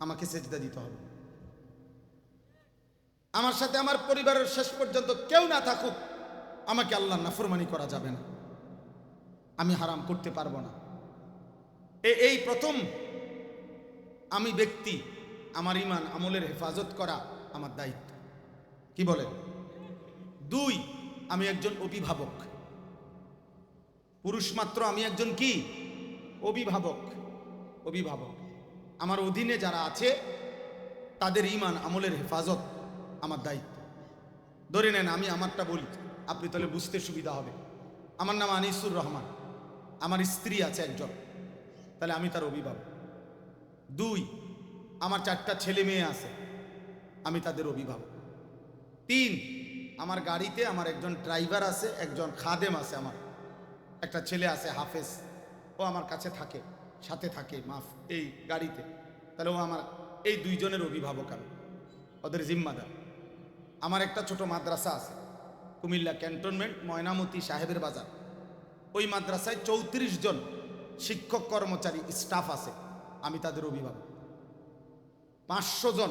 আমাকে সেজদা দিতে হবে। আমার সাথে আমার পরিবারের শেষ পর্যন্ত কেউ না থাকুক, আমাকে আল্লাহর নাফরমানি করা যাবে না, আমি হারাম করতে পারবো না। এই প্রথম আমি ব্যক্তি, আমার ঈমান আমলের হেফাজত করা আমার দায়িত্ব। কি বলেন? 2, আমি একজন অভিভাবক। পুরুষ মাত্র, আমি একজন কি? অভিভাবক। অভিভাবক, আমার অধীনে যারা আছে তাদের ঈমান আমলের হেফাজত আমার দায়িত্ব। ধরে নেন আমি আমারটা বলি, আপনি তাহলে বুঝতে সুবিধা হবে। আমার নাম আনিসুর রহমান, আমার স্ত্রী আছে একজন, তাহলে আমি তার অভিভাবক। 2, আমার 4টা ছেলে মেয়ে আছে, আমি তাদের অভিভাবক। 3, আমার গাড়িতে আমার একজন ড্রাইভার আছে, একজন খাদেম আছে, আমার একটা ছেলে আছে হাফেজ, ও আমার কাছে থাকে, সাথে থাকে এই গাড়িতে, তাহলে ও আমার এই 2 জনের অভিভাবক, আমি ওদের জিম্মাদার। আমার একটা ছোট মাদ্রাসা আছে কুমিল্লা ক্যান্টনমেন্ট ময়নামতি সাহেবের বাজার, ওই মাদ্রাসায় 34 জন শিক্ষক কর্মচারী স্টাফ আছে, আমি তাদের অভিভাবক। 500 জন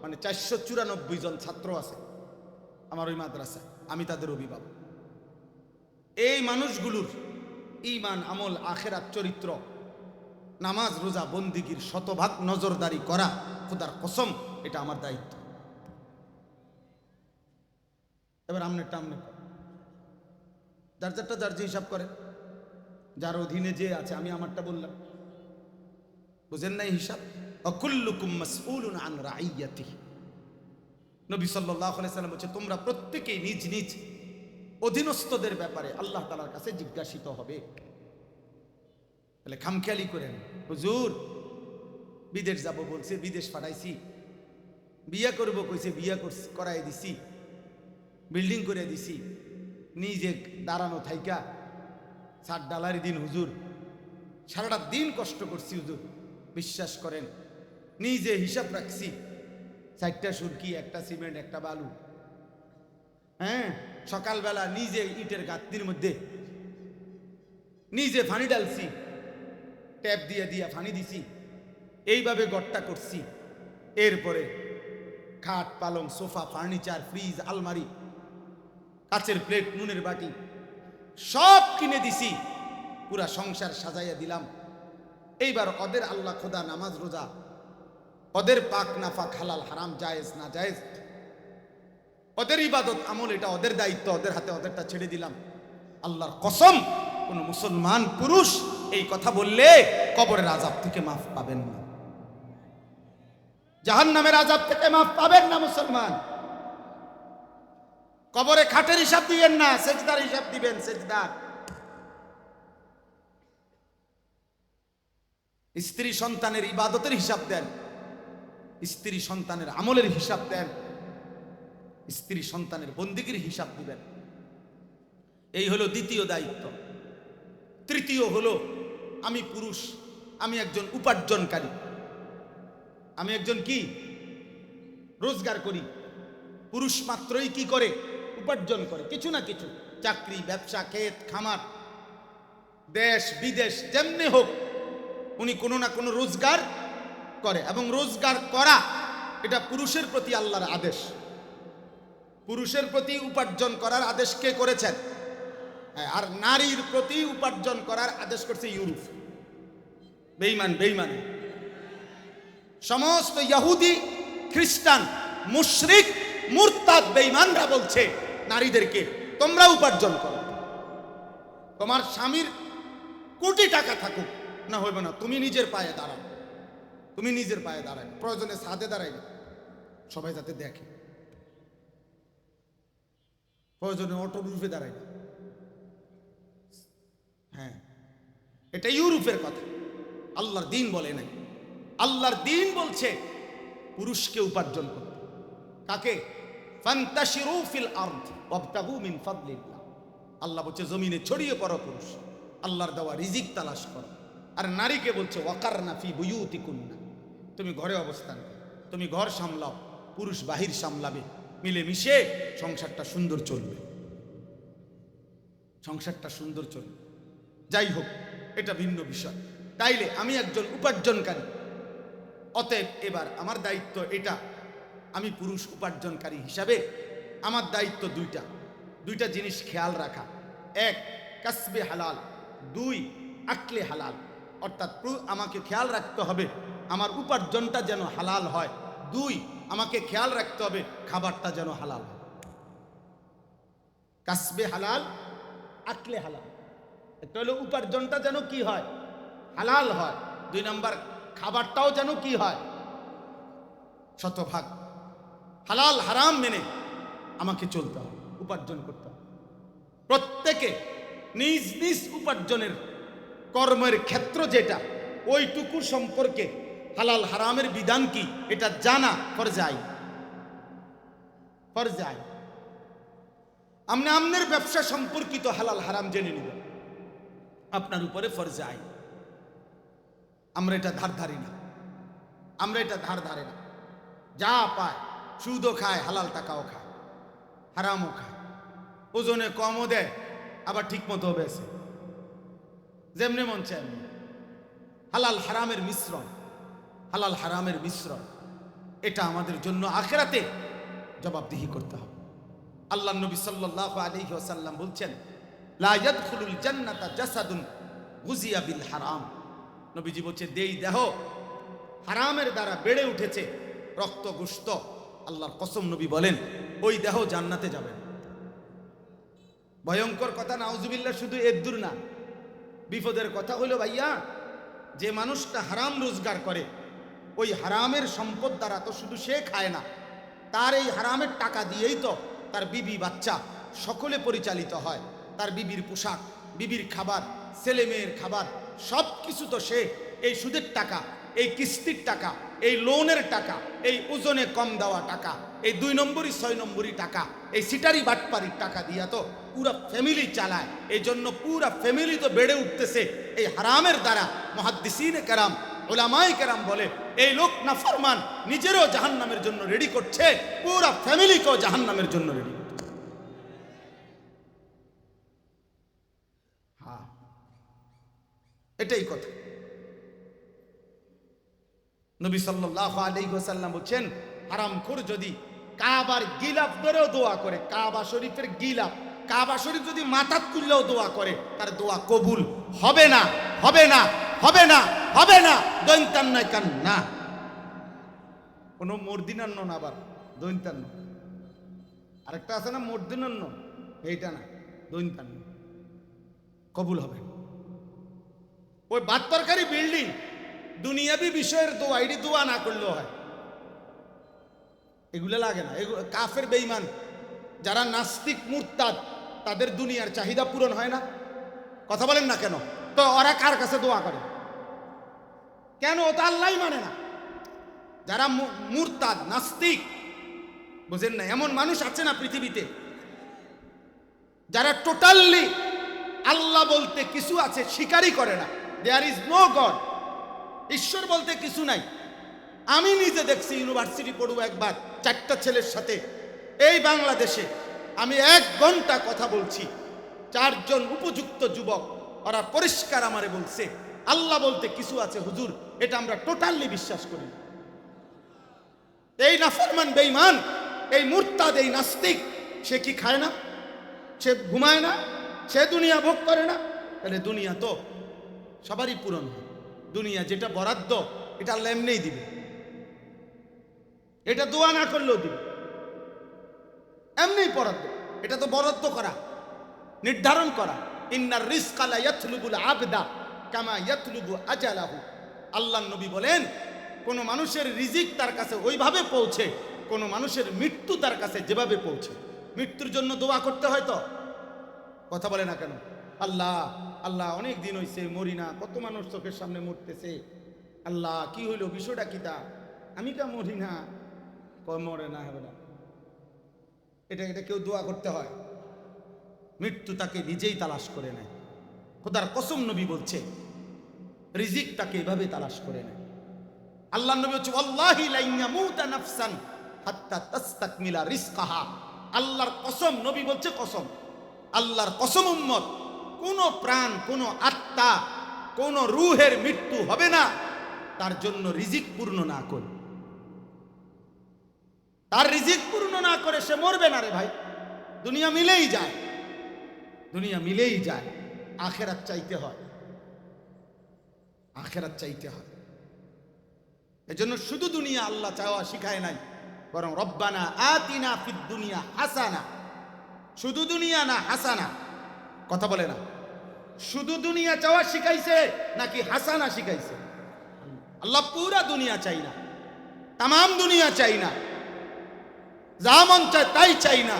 মানে 494 জন ছাত্র আছে আমার ওই মাদ্রাসায়, আমি তাদের অভিভাবক। এই মানুষগুলোর ঈমান আমল আখিরাত চরিত্র নামাজ রোজা বন্দিগির শতভাগ নজরদারি করা, খোদার কসম এটা আমার দায়িত্ব। এবার আমনেরটা আমনে যার যারটা যার যে হিসাব করে, যার অধীনে যে আছে, আমি আমারটা বললাম, বুঝেন নাই হিসাব? অকুল্লুকুম মাসউলুন আন রাইয়াতিহি। নবী সাল্লাল্লাহু আলাইহি সাল্লাম বলেছে, তোমরা প্রত্যেকেই নিজ নিজ অধীনস্থদের ব্যাপারে আল্লাহ তাআলার কাছে জিজ্ঞাসিত হবে। তাহলে খামখেয়ালি করেন, হুজুর বিদেশ যাব বলছে, বিদেশ পাঠাইছি, বিয়া করব কইছে, বিয়া করাই দিছি, বিল্ডিং করে দিছি, নিজে দাঁড়ানো থাইকা 60 ডলার দিন হুজুর, সারাটা দিন কষ্ট করছি হুজুর, বিশ্বাস করেন নিজে হিসাব রাখছি, 4টা সুরকি, একটা সিমেন্ট, একটা বালু, হ্যাঁ, সকালবেলা নিজে ইটের গাঁথনির মধ্যে নিজে পানি ডালছি, ট্যাপ দিয়ে দিয়া পানি দিছি, এইভাবে গড়টা করছি। এরপরে খাট পালং সোফা ফার্নিচার ফ্রিজ আলমারি কাচের প্লেট নুনের বাটি সব কিনে দিছি, পুরা সংসার সাজাইয়া দিলাম। এইবার ওদের আল্লাহ খোদা নামাজ রোজা, ওদের পাক নাফাক হালাল হারাম জায়েজ না জায়েজ, ওদের ইবাদত আমল, এটা ওদের দায়িত্ব, ওদের হাতে ওদেরটা ছেড়ে দিলাম। আল্লাহর কসম, কোন মুসলমান পুরুষ এই কথা বললে কবরের আযাব থেকে মাফ পাবেন না, জাহান্নামের আযাব থেকে মাফ পাবেন না মুসলমান। কবরে খাটের হিসাব দিবেন না, সেজদার হিসাব দিবেন, সেজদার। স্ত্রী সন্তানের ইবাদতের হিসাব দেন, স্ত্রী সন্তানের আমলের হিসাব দেন, স্ত্রী সন্তানের বন্দিগির হিসাব দিবেন। এই হলো দ্বিতীয় দায়িত্ব। তৃতীয় হলো, আমি পুরুষ, আমি একজন উপার্জনকারী, আমি একজন কি? রোজগার করি। পুরুষ মাত্রই কি করে? উপার্জন করে কিছু না কিছু, চাকরি, ব্যবসা, ক্ষেত খামার, দেশ বিদেশ যেমনি হোক, উনি কোনো না কোনো রোজগার করে, এবং রোজগার করা এটা পুরুষের প্রতি আল্লাহর আদেশ। পুরুষের প্রতি উপার্জন করার আদেশ কে করেছেন? আর নারীর প্রতি উপার্জন করার আদেশ করছে ইউরোপ। বেঈমান বেঈমান সমস্ত ইহুদি খ্রিস্টান মুশরিক মুরতাদ বেঈমানরা বলছে নারীদেরকে, তোমরা উপার্জন করো, তোমার স্বামীর কোটি টাকা থাকুক না হইবে না, তুমি নিজের পায়ে দাঁড়াও, তুমি নিজের পায়ে দাঁড়াই, প্রয়োজনে ছাদে দাঁড়াইবে, সবাই যাতে দেখে, প্রয়োজনে অটো রুফে দাঁড়াইবে। হ্যাঁ, এটা ইউরোপের কথা, আল্লাহর দ্বীন বলে নাই। আল্লাহর দ্বীন বলছে পুরুষকে উপার্জন করতে। কাকে? ফান্তাশিরু ফিল আরদ ওয়াবতাগু মিন ফাদলিল্লাহ। আল্লাহ বলছে জমিনে ছড়িয়ে পড়ো পুরুষ, আল্লাহর দেওয়া রিজিক তালাশ করো। আর নারীকে বলছে ওয়াকারনা ফি বুয়ুতিকুন্না, তুমি ঘরে অবস্থান করো, তুমি ঘর সামলাও, পুরুষ বাহির সামলাবে, মিলেমিশে সংসারটা সুন্দর চলবে, সংসারটা সুন্দর চলবে। যাই হোক, এটা ভিন্ন বিষয়। তাইলে আমি একজন উপার্জনকারী, অতএব এবার আমার দায়িত্ব এটা, আমি পুরুষ উপার্জনকারী হিসাবে আমার দায়িত্ব দুইটা জিনিস খেয়াল রাখা। এক, কাসবে হালাল। দুই, আকলে হালাল। অর্থাৎ আমাকে খেয়াল রাখতে হবে আমার উপার্জনটা যেন হালাল হয়। দুই, আমাকে খেয়াল রাখতে হবে খাবারটা যেন হালাল হয়। কাসবে হালাল, আকলে হালাল। একটা হলো উপার্জনটা যেন কি হয়, হালাল হয়। দুই নাম্বার, খাবারটাও যেন কি হয়, শতভাগ হালাল হারাম মেনে আমাকে চলতে হবে, উপার্জন করতে হবে। প্রত্যেকে নিজ নিজ উপার্জনের কর্মের ক্ষেত্র যেটা, ওইটুকু সম্পর্কে হালাল হারামের বিধান কি এটা জানা ফরজে আইন। ফরজে আইন। আপনি আপনার ব্যবসা সম্পর্কিত হালাল হারাম জেনে নিবেন, আপনার উপরে ফরজে আইন। আমরা এটা ধার ধারি না, আমরা এটা ধার ধারে না। যা পায়, সুদও খায়, হালাল টাকাও খায়, হারামও খায়, ওজনে কমও দেয়, আবার ঠিক মতো বেছে, যেমনি মন চায় এমনি। হালাল হারামের মিশ্রণ, হালাল হারামের মিশ্রণ, এটা আমাদের জন্য আখিরাতে জবাবদিহি করতে হবে। আল্লাহ নবী সাল্লাল্লাহু আলাইহি ওয়াসাল্লাম বলছেন, লা ইয়াদখুলুল জান্নাতা জাসাদুন গুজিয়া বিল হারাম। নবীজি বলছে, দেই দেহ হারামের দ্বারা বেড়ে উঠেছে, রক্ত গোশত, আল্লাহর কসম নবী বলেন ওই দেহ জান্নাতে যাবে না। ভয়ঙ্কর কথা, নাউজুবিল্লাহ। শুধু এদ্দুর না, বিপদের কথা হলো ভাইয়া, যে মানুষটা হারাম রোজগার করে, ওই হারামের সম্পদ দ্বারা তো শুধু সে খায় না, তার এই হারামের টাকা দিয়েই তো তার বিবি বাচ্চা সকলে পরিচালিত হয়। তার বিবির পোশাক, বিবির খাবার, ছেলে মেয়ের খাবার, সব কিছু তো সে এই সুদের টাকা, এই কিস্তির টাকা, এই লোনের টাকা, এই ওজনে কম দেওয়া টাকা, এই 2 নম্বরই 6 নম্বরই টাকা, এই সিটারি বাটপারির টাকা দিয়া তো পুরা ফ্যামিলি চালায়। এই জন্য পুরা ফ্যামিলি তো বেড়ে উঠতেছে এই হারামের দ্বারা। মুহাদ্দিসিনে কেরাম, উলামায়ে কেরাম বলে, এই লোক নাফরমান, নিজেরও জাহান্নামের জন্য রেডি করছে, পুরা ফ্যামিলিকেও জাহান্নামের জন্য রেডি করছে। হ্যাঁ, এটাই কথা। নবী সাল্লাল্লাহু আলাইহি ওয়াসাল্লাম বলেন, হারামখোর যদি কাবার গিলাফ ধরেও দোয়া করে, কাবা শরীফের গিলাফ, কাবা শরীফ যদি মাথাত তুললেও দোয়া করে, তার দোয়া কবুল হবে না, হবে না, হবে না, হবে না। দৈন্তান্ন কান না, কোনো মর্দিনান্ন না, আবার দৈন্তান্ন। আরেকটা আছে না মর্দিনান্ন, এইটা না, দৈন্তান্ন। কবুল হবে। ওই 72 বিল্ডিং দুনিয়াবি বিষয়ের দোয়া, এটি দোয়া না করলেও হয়, এগুলো লাগে না। এগুলো কাফের বেঈমান যারা নাস্তিক মুরতাদ, তাদের দুনিয়ার চাহিদা পূরণ হয় না। কথা বলেন না কেন? তো ওরা কার কাছে দোয়া করে কেন? ও তো আল্লাহই মানে না। যারা মুরতাদ নাস্তিক, বুঝেন না, এমন মানুষ আছে না পৃথিবীতে যারা টোটালি আল্লাহ বলতে কিছু আছে স্বীকারই করে না। দেয়ার ইজ নো গড, ঈশ্বর বলতে কিছু নাই। আমি নিজে দেখছি, ইউনিভার্সিটি পড়ব একবার 4টা ছেলের সাথে এই বাংলাদেশে, আমি 1 ঘন্টা কথা বলছি, 4 জন উপযুক্ত যুবক, ওরা পরিষ্কার আমারে বলছে আল্লাহ বলতে কিছু আছে হুজুর, এটা আমরা টোটালি বিশ্বাস করি। এই নাফরমান বেঈমান, এই মুরতাদ, এই নাস্তিক, সে কি খায় না? সে ঘুমায় না? সে দুনিয়া ভোগ করে না? তাহলে দুনিয়া তো সবারই পূরণ হয়। দুনিয়া যেটা বরাদ্দ, এটা আল্লাহ এমনিই দিবে, এটা দোয়া না করলেও দিবে, এমনিই বরাদ্দ। এটা তো বরাদ্দ করা, নির্ধারণ করা। ইন্নার রিজকা লা ইয়াতলুবুল আবদা কামা ইয়াতলুবু আজালাহু। আল্লাহর নবী বলেন, কোন মানুষের রিজিক তার কাছে ওইভাবে পৌঁছে, কোন মানুষের মৃত্যু তার কাছে যেভাবে পৌঁছে। মৃত্যুর জন্য দোয়া করতে হয় তো, কথা বলে না কেন? আল্লাহ আল্লাহ, অনেক দিন হইছে মরি না, কত মানুষ চোখের সামনে মরতেছে, আল্লাহ কি হইল, বিষয়টা কি তা, আমি কা মরি না, মরে না, হবে না। এটা এটা কেউ দোয়া করতে হয়? মৃত্যু তাকে নিজেই তালাশ করে নেয়। খোদার কসম নবী বলছে, রিজিক তাকে এভাবে তালাশ করে নেয়। আল্লাহ নবী বলছে, ওয়াল্লাহি লা ইয়ামুতা নাফসান হাত্তা তাস্তাকমিলা রিজকাহা। আল্লাহর কসম, নবী বলছে কসম, আল্লাহর কসম উম্মত, কোন প্রাণ, কোন আত্মা, কোন রূহের মৃত্যু হবে না তার জন্য রিজিক পূর্ণ না করে, তার রিজিক পূর্ণ না করে সে মরবে না রে ভাই। দুনিয়া মিলেই যায়, দুনিয়া মিলেই যায়, আখেরাত চাইতে হয়, আখেরাত চাইতে হয়। এজন্য শুধু দুনিয়া আল্লাহ চাওয়া শিখায় নাই, বরং রব্বানা আতিনা ফিদ দুনিয়া হাসানা, শুধু দুনিয়া না হাসানা, কথা বলে না, শুধু দুনিয়া চাওয়া শিখাইছে নাকি হাসানা শিখাইছে? আল্লাহ পুরা দুনিয়া চাই না, তামাম দুনিয়া চাই না, যা মন চায় তাই চাই না,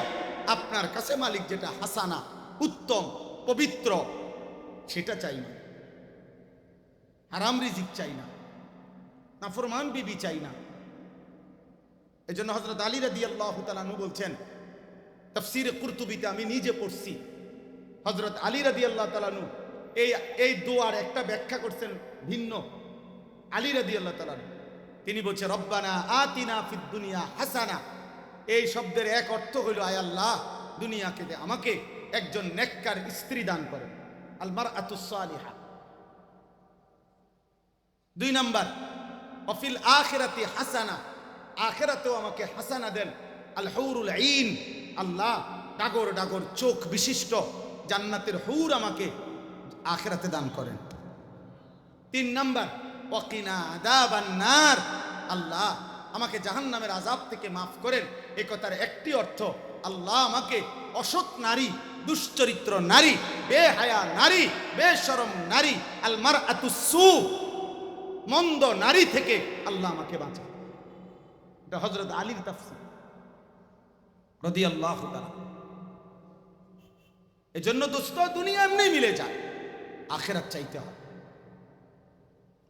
আপনার কাছে মালিক যেটা হাসানা, উত্তম, পবিত্র, সেটা চাই না। হারাম রিজিক চাই না, নাফরমান বিবি চাই না। এই জন্য হযরত আলী রাদিয়াল্লাহু তাআলা আনহু বলছেন, তাফসীরে কুরতুবীতে আমি নিজে পড়ছি, হযরত আলী রাদিয়াল্লাহু তাআলা আনহু এই দোয়ার একটা ব্যাখ্যা করছেন ভিন্ন। আলী রাদিয়াল্লাহু তাআলা আনহু তিনি বলছেন, রব্বানা আতিনা ফিদ দুনিয়া হাসানা, এই শব্দের এক অর্থ হইল, আয় আল্লাহ দুনিয়াকে আমাকে একজন নেককার স্ত্রী দান করেন, আল মারআতুস সালিহা। দুই নাম্বার, ওয়াফিল আখিরাতি হাসানা, আখিরাতেও আমাকে হাসানা দেন, আল হুরুল আইন, আল্লাহ ডাগর ডাগর চোখ বিশিষ্ট জান্নাতের হুর আমাকে আখিরাতে দান করেন। তিন নাম্বার, ওয়াকিনা আযাবান নার, আল্লাহ আমাকে জাহান্নামের আযাব থেকে মাফ করেন। এই কথার একটি অর্থ, আল্লাহ আমাকে অসৎ নারী, দুশ্চরিত্র নারী, বেহায়া নারী, বেশরম নারী, আল মারআতুস সু, মন্দ নারী থেকে আল্লাহ আমাকে বাঁচান। এটা হযরত আলীর তাফসীর রাদিয়াল্লাহু তাআলা। এজন্য দোস্ত, দুনিয়া এমনি মিলে যায়, আখিরাত চাইতে হয়।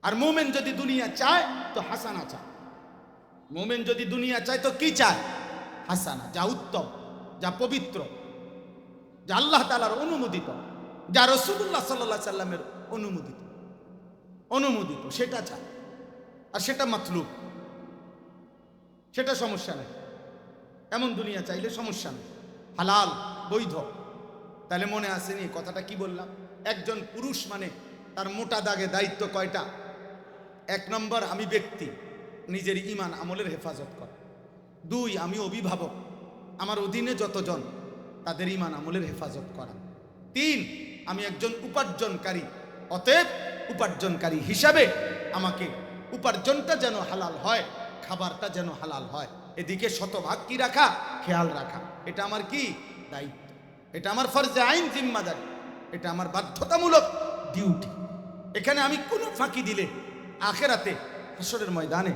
আর মুমিন যদি দুনিয়া চায় তো হাসানা চায়, মুমিন যদি দুনিয়া চায় তো কি চায়? হাসানা, যা উত্তম, যা পবিত্র, যা আল্লাহ তাআলার অনুমোদিত, যা রাসূলুল্লাহ সাল্লাল্লাহু আলাইহি সাল্লামের অনুমোদিত, সেটা চায়। আর সেটা মাতলুব, সেটা সমস্যা নেই, এমন দুনিয়া চাইলে সমস্যা নেই, হালাল বৈধ। তাহলে মনে আসেনি কথাটা কি বললাম? একজন পুরুষ মানে তার মোটা দাগে দায়িত্ব কয়টা? এক নম্বর, আমি ব্যক্তি, নিজের ঈমান আমলের হেফাজত করা। দুই, আমি অভিভাবক, আমার অধীনে যতজন তাদের ঈমান আমলের হেফাজত করা। তিন, আমি একজন উপার্জনকারী, অতএব উপার্জনকারী হিসাবে আমাকে উপার্জনটা যেন হালাল হয়, খাবারটা যেন হালাল হয়, এদিকে শতভাগ কি রাখা, খেয়াল রাখা। এটা আমার কি দায়িত্ব, এটা আমার ফরজে আইন, জিম্মাদারি, এটা আমার বাধ্যতামূলক ডিউটি। এখানে আমি কোনো ফাঁকি দিলে আখেরাতে হাসরের ময়দানে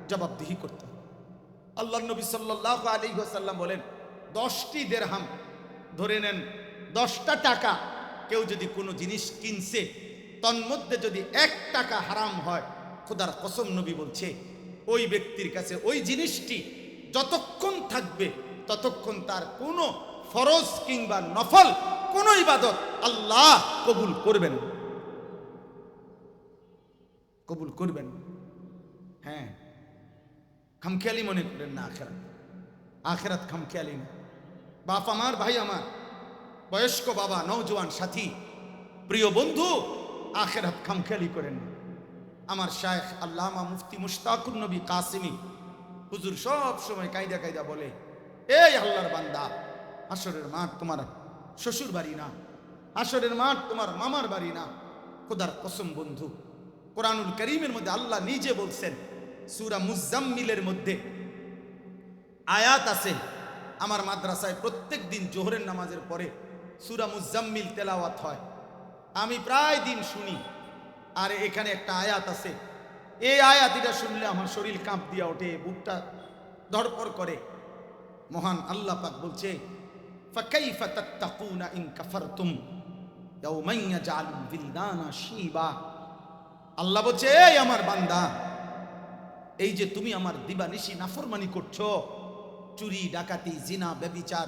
জবাবদিহি করতে হবে। আল্লাহর নবী সাল্লাল্লাহু আলাইহি ওয়াসাল্লাম বলেন, 10টি দিরহাম, ধরে নেন 10টা টাকা, কেউ যদি কোনো জিনিস কিনছে, তন্মধ্যে যদি 1 টাকা হারাম হয়, খোদার কসম নবী বলছে, ওই ব্যক্তির কাছে ওই জিনিসটি যতক্ষণ থাকবে ততক্ষণ তার কোনো ফরজ কিংবা নফল কোনো ইবাদত আল্লাহ কবুল করবেন, কবুল করবেন। হ্যাঁ, খামখেয়ালি মনে করেন না আখেরাত, আখেরাত খামখেয়ালি না। বাপ আমার, ভাই আমার, বয়স্ক বাবা, নওজোয়ান সাথী, প্রিয় বন্ধু, আখেরাত খামখেয়ালি করেন না। আমার শায়েখ আল্লামা মুফতি মুশতাকুর নবী কাসিমি হুজুর সব সময় কায়দা কায়দা বলে, এই আল্লাহর বান্দা, হাসরের মাঠ তোমার শ্বশুর বাড়ি না, হাসরের মাঠ তোমার মামার বাড়ি না। খোদার কসম বন্ধু, কোরআনুল কারীমের মধ্যে আল্লাহ নিজে বলছেন, সূরা মুজাম্মিলের মধ্যে আয়াত আছে। আমার মাদ্রাসায় প্রত্যেক দিন জোহরের নামাজের পরে সূরা মুজাম্মিল তেলাওয়াত হয়, আমি প্রায় দিন শুনি। আর এখানে একটা আয়াত আছে, এই আয়াতটা শুনলে আমার শরীর কাঁপ দিয়া ওঠে, বুকটা ধড়ফড় করে। মহান আল্লাহ পাক বলছে, ফাকাইফা তাত্তাকুনা ইন কাফারতুম ইয়াওমান ইয়াজআলুল বিলদানা শিবা। আল্লাহ বলছে, এই আমার বান্দা, এই যে তুমি আমার দিবানিশি নাফরমানি করছো, চুরি ডাকাতি জিনা ব্যভিচার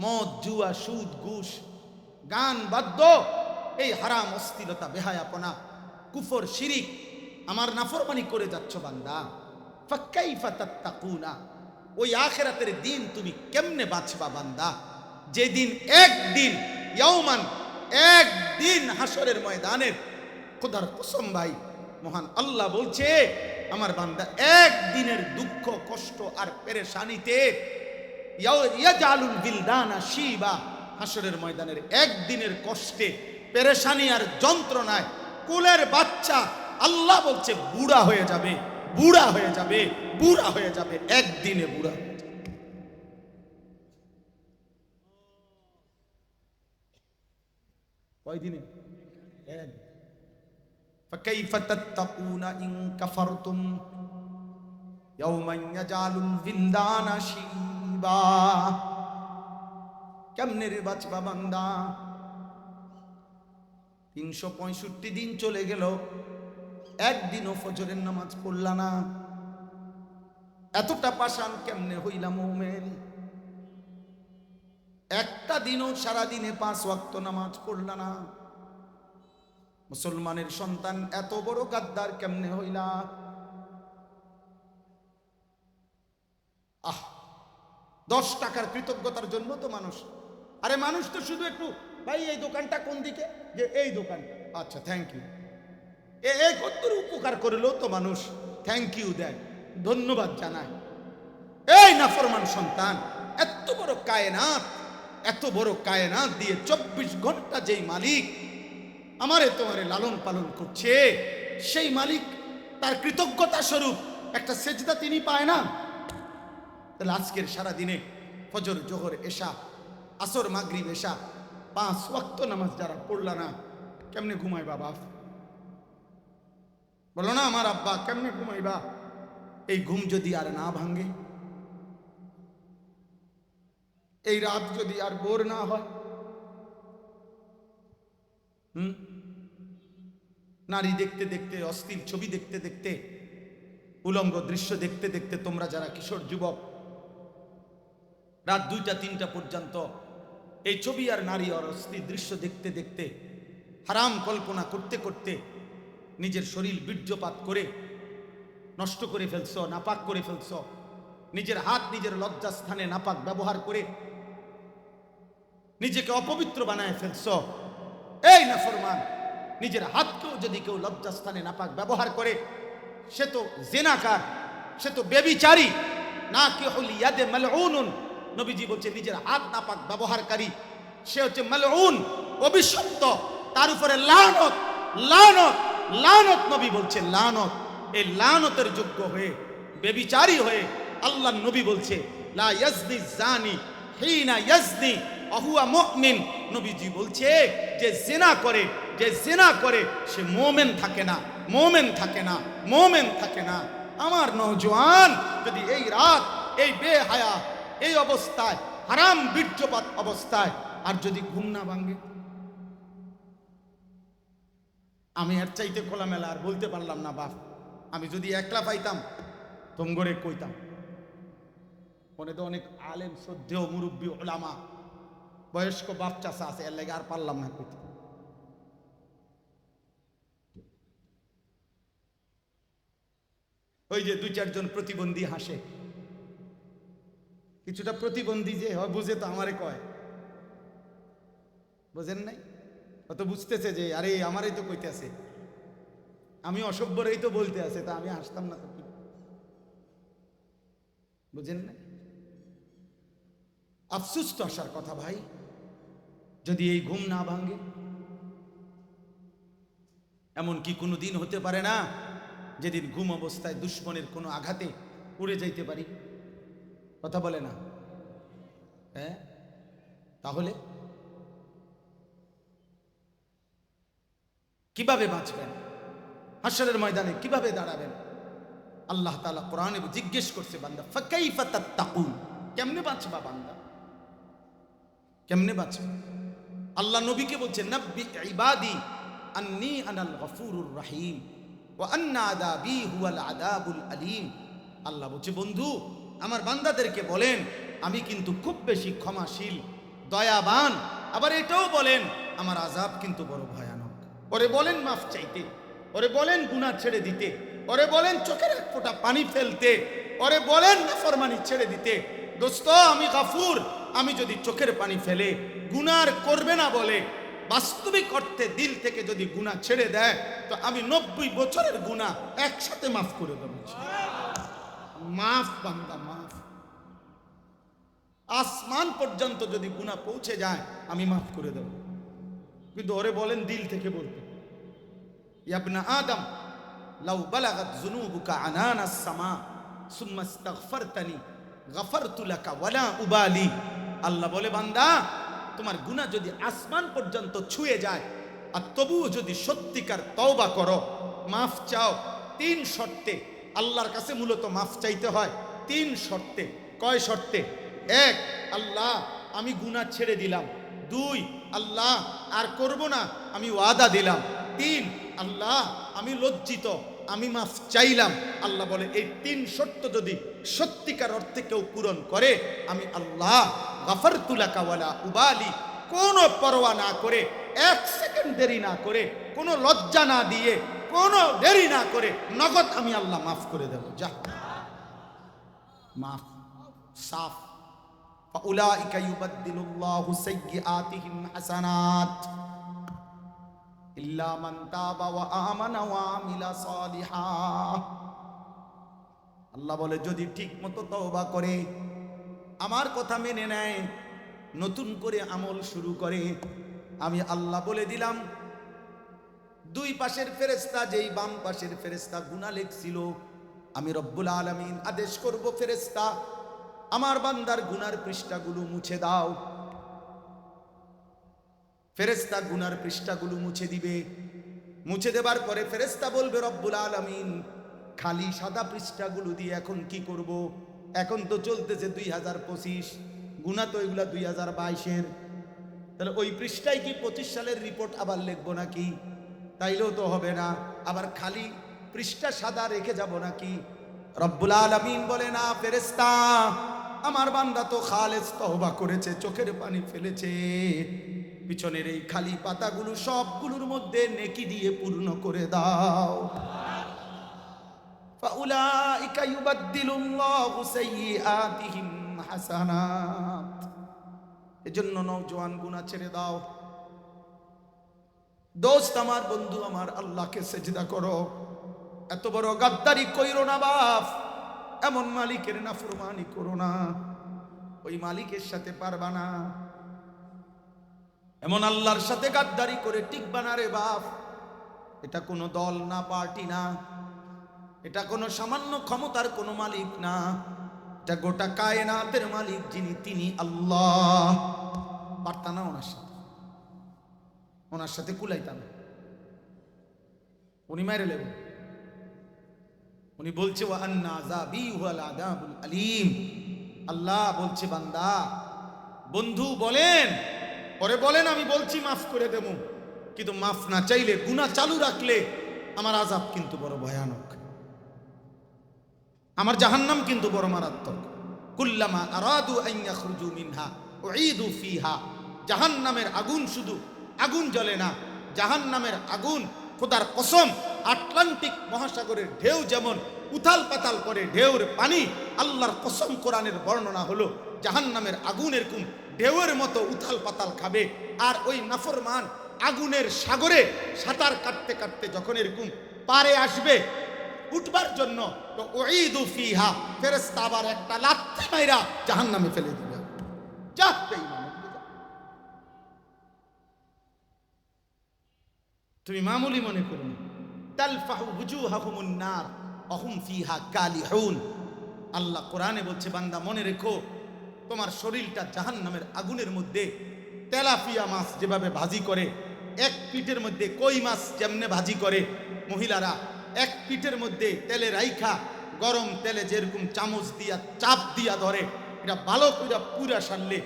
মদ জুয়া সুদ ঘুষ গান বাদ্য, এই হারাম অশ্লীলতা বেহায়াপনা কুফর শিরিক আমার নাফরমানি করে যাচ্ছ বান্দা, ফাকাইফা তাত্তাকুনা, ওই আখিরাতের দিন তুমি কেমনে বাঁচবা বান্দা, যেদিন একদিন ইয়াউমান, একদিন হাসরের ময়দানের, খোদার কসম ভাই, মহান আল্লাহ বলছে আমার বান্দা একদিনের দুঃখ কষ্ট আর পেরেশানিতে ইয়াজালুল বিলদানা শিবা, হাসরের ময়দানের একদিনের কষ্টে পেরেশানি আর যন্ত্রণায় কোলের বাচ্চা আল্লাহ বলছে বুড়া হয়ে যাবে, বুড়া হয়ে যাবে, বুড়া হয়ে যাবে, একদিনে বুড়া হয়ে যাবে। কয়দিনে? এক। ফাকাইফা তাত্তাকুনা ইন কাফারতুম ইয়াওমান ইয়াজালুল বিলদানা শিবা। কেমনে রে বাঁচবা বান্দা? 365 দিন চলে গেল, একদিনও ফজরের নামাজ পড়লা না। এতটা পাষাণ কেমনে হইলা মুমিন? একটা দিনও সারাদিনে 5 ওয়াক্ত নামাজ পড়লা না। মুসলমানের সন্তান এত বড় গাদ্দার কেমনে হইলা? 10 টাকার কৃতজ্ঞতার জন্য তো মানুষ, আরে মানুষ তো শুধু একটু, ভাই এই দোকানটা কোন দিকে, যে এই দোকানটা, আচ্ছা থ্যাংক ইউ, এই কত উপকার করলেও তো মানুষ থ্যাংক ইউ দেয়, ধন্যবাদ জানায়। এই নাফরমান সন্তান, এত বড় কায়নাত, এত বড় কায়নাত দিয়ে 24 ঘন্টা যেই মালিক আমারে তোমারে লালন পালন করছে, সেই মালিক তার কৃতজ্ঞতা স্বরূপ একটা সেজদা তিনি পায় না? তাহলে আজকের সারা দিনে ফজর, জোহর, এশা, আসর, মাগরিব, এশা 5 ওয়াক্ত নামাজ যারা পড়লা না, কেমনে ঘুমাইবা বাপ? বলো না আমার আব্বা, কেমনে ঘুমাইবা? এই ঘুম যদি আর না ভাঙে, এই রাত যদি আর বোর না হয়, নারী দেখতে দেখতে, অস্থির ছবি দেখতে দেখতে, উলঙ্গ দৃশ্য দেখতে দেখতে তোমরা যারা কিশোর যুবক রাত 2টা 3টা পর্যন্ত এই ছবি আর নারী আর অস্থির দৃশ্য দেখতে দেখতে, হারাম কল্পনা করতে করতে নিজের শরীর বীর্যপাত করে নষ্ট করে ফেলছো, নাপাক করে ফেলছো, নিজের হাত নিজের লজ্জাস্থানে নাপাক ব্যবহার করে নিজেকে অপবিত্র বানায় ফেলছো। এই নাফরমান, নিজের হাতকেও যদি কেউ লজ্জাস্থানে নাপাক ব্যবহার করে, সে তো জিনাকার, সে তো ব্যভিচারী। নাকিহুল ইয়াদে মালউনুন, নবীজি বলছে নিজের হাত নাপাক ব্যবহারকারী সে হচ্ছে মালউন, অভিশপ্ত, তার উপরে লানত, লানত, লানত। নবী বলছে লানত। এই লানতের যোগ্য হয়ে, ব্যভিচারী হয়ে আল্লাহর নবী বলছে লা ইয়াজনি জানি হিনা ইয়াজনি আহুয়া মুমিন। নবীজি বলছে যে জিনা করে, যে জিনা করে সে মুমিন থাকে না, মুমিন থাকে না, মুমিন থাকে না। আমার নওজোয়ান যদি এই রাত, এই বেহায়া, এই অবস্থায়, হারাম বীর্যপাত অবস্থায় আর যদি ঘুম না ভাঙে, আমি এর চাইতে খোলামেলা আর বলতে পারলাম না বাপ। আমি যদি একলা পাইতাম তোমগরে কইতাম। মনে তো অনেক আলেম, শ্রদ্ধেয় মুরব্বী, ওলামা, বয়স্ক বাপ চাষা আছে, এর লেগে আর পারলাম না কইতে। ওই যে 2-4 জন প্রতিবন্ধী হাসে, কিছুটা প্রতিবন্ধী যে হয় বুঝে তো আমারে কয়, বুঝেন নাই? অত বুঝতেছে যে আরে আমারই তো কইতে আছে, আমি অসভ্যরই তো বলতে আছে, তা আমি হাসতাম না তো কি? বুঝেন না? আফসোস তো আসার কথা ভাই, যদি এই ঘুম না ভাঙে। এমন কি কোনো দিন হতে পারে না যেদিন ঘুম অবস্থায় দুশ্মনের কোনো আঘাতে উড়ে যাইতে পারি? কথা বলে না? হ্যাঁ, তাহলে কিভাবে বাঁচবেন? হাশরের ময়দানে কিভাবে দাঁড়াবেন? আল্লাহ তাআলা কোরআনে জিজ্ঞেস করছে বান্দা ফাকাইফা তাত্তাকুন, কেমনে বাঁচবা বান্দা, কেমনে বাঁচবে? আল্লাহ নবীকে বলছে নাব্বি ইবাদি আন্নী আনাল গফুরুর রহিম ওয়া আন্না আযাবি হুয়াল আযাবুল আলীম। আল্লাহ বলছে বন্ধু আমার বান্দাদেরকে বলেন আমি কিন্তু খুব বেশি ক্ষমাশীল, দয়াবান। আবার এটাও বলেন আমার আযাব কিন্তু বড় ভয়ানক। ওরে বলেন মাফ চাইতে, ওরে বলেন গুনাহ ছেড়ে দিতে, ওরে বলেন চোখের এক ফোঁটা পানি ফেলতে, ওরে বলেন নাফরমানি ছেড়ে দিতে। দোস্ত আমি গাফুর, আমি যদি চোখের পানি ফেলে গুনাহ করবে না বলে বাস্তবিক অর্থে দিল থেকে যদি গুনাহ ছেড়ে দেয় তো আমি 90 বছরের গুনাহ একসাথে মাফ করে দেব। মাফ বান্দা মাফ। আসমান পর্যন্ত যদি গুনাহ পৌঁছে যায় আমি মাফ করে দেব, কিন্তু ওরে বলেন দিল থেকে বলতে, ইয়া ইবনা আদম লাউ বালাগাত যুনুবুকা আনানাস সামা সুম্মা ইস্তাগফারতানি গফারতু লাকা ওয়ালা উবালি। আল্লাহ বলে বান্দা তোমার গুনাহ যদি আসমান পর্যন্ত ছুঁয়ে যায় আর তবুও যদি সত্যিকার তওবা করো, মাফ চাও 3 শর্তে। আল্লাহর কাছে মূলত মাফ চাইতে হয় 3 শর্তে। কয় শর্তে? 1, আল্লাহ আমি গুনাহ ছেড়ে দিলাম। 2, আল্লাহ আর করব না, আমি ওয়াদা দিলাম। 3, আল্লাহ আমি লজ্জিত, আমি মাফ চাইলাম। আল্লাহ বলে এই 3 শর্ত যদি সত্যিকার অর্থে কেউ পূরণ করে আমি আল্লাহ গফারতু লাকা ওয়ালা উবালি, কোনো পরোয়া না করে, 1 সেকেন্ড দেরি না করে, কোনো লজ্জা না দিয়ে, কোনো দেরি না করে নগদ আমি আল্লাহ মাফ করে দেব। যা মাফ সাফ। ফাউলাইকা ইউবাদদিলুল্লাহু সাইয়্যাতিহিম হাসানাত ইল্লা মান তাবা ওয়া আমানা ওয়া আমিলা সালিহা। আল্লাহ বলে যদি ঠিক মতো তওবা করে, আমার কথা মেনে নেয়, নতুন করে আমল শুরু করে, আমি আল্লাহ বলে দিলাম 2 পাশের ফেরেশতা যেই বাম পাশের ফেরেশতা গুনাহ লিখছিল, আমি রব্বুল আলামিন আদেশ করব ফেরেশতা আমার বান্দার গুনার পৃষ্ঠাগুলো মুছে দাও। ফেরেশতা গুনার পৃষ্ঠাগুলো মুছে দিবে। মুছে দেবার পরে ফেরেশতা বলবে রব্বুল আলামিন খালি সাদা পৃষ্ঠাগুলো দিয়ে এখন কি করব? এখন তো চলতেছে 2025, গুনাহ তো এগুলা 2022-এর, তাহলে ওই পৃষ্ঠায় কি 25 সালের রিপোর্ট আবার লিখবো নাকি? তাইলেও তো হবে না, আবার খালি পৃষ্ঠা সাদা রেখে যাব নাকি? রব্বুল আলামিন বলে না ফেরেশতা, আমার বান্দা তো খালেস তওবা করেছে, চোখের পানি ফেলেছে, পিছনের এই খালি পাতাগুলো সবগুলোর মধ্যে নেকি দিয়ে পূর্ণ করে দাও। ফাউলাইকা ইউবাদদিলুল্লাহু সাইয়্যাতিহিম হাসানাত। এজন্য নওজোয়ান গুনাহ ছেড়ে দাও। দোস্ত আমার, বন্ধু আমার, আল্লাহকে সেজদা করো। এত বড় গাদ্দারি কইরো না বাপ, এমন মালিকের নাফরমানি করো না, ওই মালিকের সাথে পারবা না। এমন আল্লাহর সাথে গাদ্দারি করে টিকবা না রে বাপ। এটা কোনো দল না, পার্টি না, এটা কোনো সামান্য ক্ষমতার কোনো মালিক না, এটা গোটা কায়নাতের মালিক যিনি, তিনি আল্লাহ। পারতা না ওনার সাথে কুলাইতা না, উনি মেরে লেব। উনি বলছে ওয়া আন্না আযাবি হুয়াল আযাবুল আলীম। আল্লাহ বলছে বান্দা, বন্ধু বলেন, পরে বলেন আমি বলছি মাফ করে দেব, কিন্তু মাফ না চাইলে, গুনাহ চালু রাখলে আমার আযাব কিন্তু বড় ভয়ানক, আমার জাহান্নাম কিন্তু বড় মারাত্মক। কুল্লামা আরাদু আন ইয়াখরুজু মিনহা উঈদু ফিহা। জাহান্নামের আগুন শুধু আগুন জ্বলে না, জাহান্নামের আগুন খোদার কসম আটলান্টিক মহাসাগরের ঢেউ যেমন উথাল পাতাল করে, ঢেউর পানি, আল্লাহর কসম কোরআনের বর্ণনা হলো জাহান্নামের আগুন এরকম ঢেউয়ের মতো উথাল পাতাল খাবে। আর ওই নাফরমান আগুনের সাগরে সাঁতার কাটতে কাটতে যখন এরকম পারে আসবে উঠবার জন্য, তো উঈদু ফিহা, ফেরেশতা আবার একটা লাথি মাইরা জাহান্নামে ফেলে দিবে। যা বেঈমান, তুমি মামুলি মনে করো না। তালফাহু বুজুহাহুমুন নার ওয়া হুম ফিহা কালিহুন। আল্লাহ কোরআনে বলছে বান্দা মনে রেখো, তোমার শরীরটা জাহান্নামের আগুনের মধ্যে তেলাপিয়া মাছ যেভাবে ভাজি করে, এক পিঠের মধ্যে কই মাছ যেমনে ভাজি করে মহিলারা, এক পিঠের মধ্যে তেলে রাইখা গরম তেলে যেরকম চামচ দিয়া চাপ দিয়া ধরে, এটা ভালো করে পুরা সারলে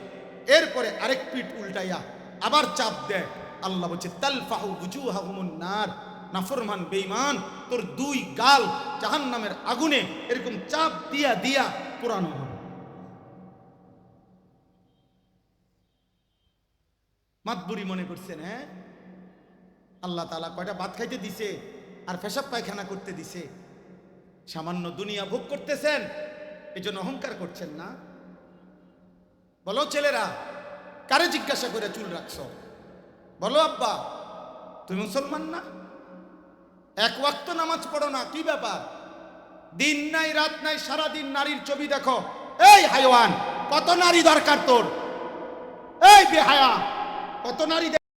এরপরে আরেক পিঠ উল্টাইয়া আবার চাপ দেয়। আল্লাহ বলছে তালফাহু বুজুহাহুমুন নার, নাফরমান বেঈমান, তোর 2 গাল জাহান্নামের আগুনে এরকম চাপ দিয়া দিয়া পোড়ানো হবে। মাতবুরি মনে করছেন? হ্যাঁ, আল্লাহ তাআলা কয়টা ভাত খাইতে দিছে আর পেশাব পায়খানা করতে দিছে, সামান্য দুনিয়া ভোগ করতেছেন, এজন্য অহংকার করছেন না? বলো ছেলেরা, কারে জিজ্ঞাসা করে চুল রাখছো? বলো আব্বা, তুমি মুসলমান না? এক ওয়াক্ত নামাজ পড়ো না, কি ব্যাপার? দিন নাই রাত নাই, সারাদিন নারীর ছবি দেখো। এই হাইওয়ান, কত নারী দরকার তোর? এই বেহায়া, কত নারী